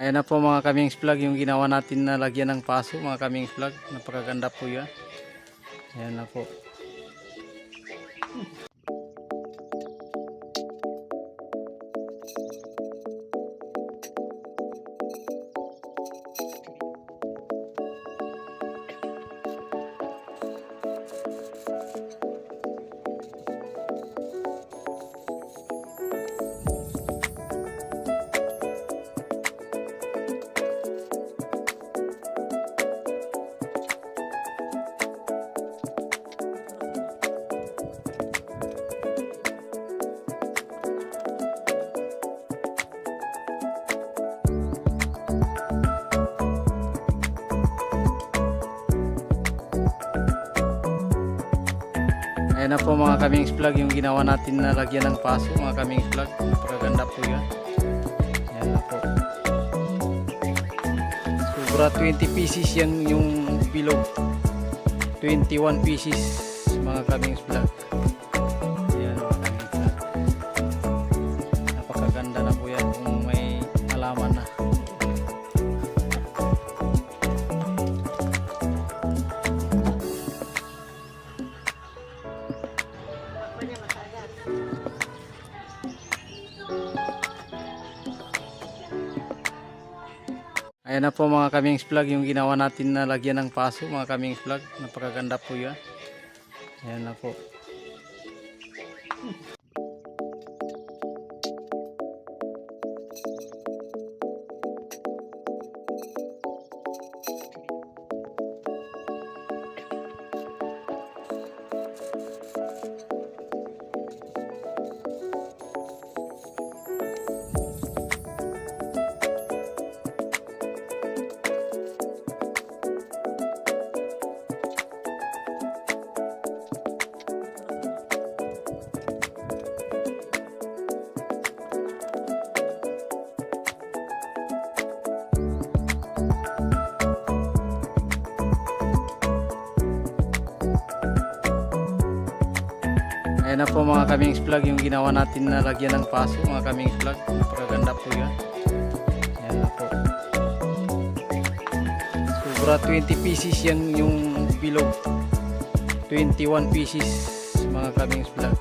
Ayan na po mga kamings vlog, yung ginawa natin na lagyan ng paso mga kamings vlog. Napakaganda po yan. Ayan na po. Ayan na po mga kamings vlog, yung ginawa natin na lagyan ng paso mga kamings vlog. Napakaganda po yan. Ayan na po. Sobra 20 pieces yan yung bilog. 21 pieces mga kamings vlog. Ayan mga kamings vlog. Napakaganda na po yan kung may halaman na. Ayan na po mga kamings vlog, yung ginawa natin na lagyan ng paso mga kamings vlog. Napakaganda po yan. Ayan na po. Ayan na po mga kamings vlog, yung ginawa natin na lagyan ng paso mga kamings vlog. Napakaganda po yan. Ayan na po. Sobra 20 pieces yan yung bilog. 21 pieces mga kamings vlog.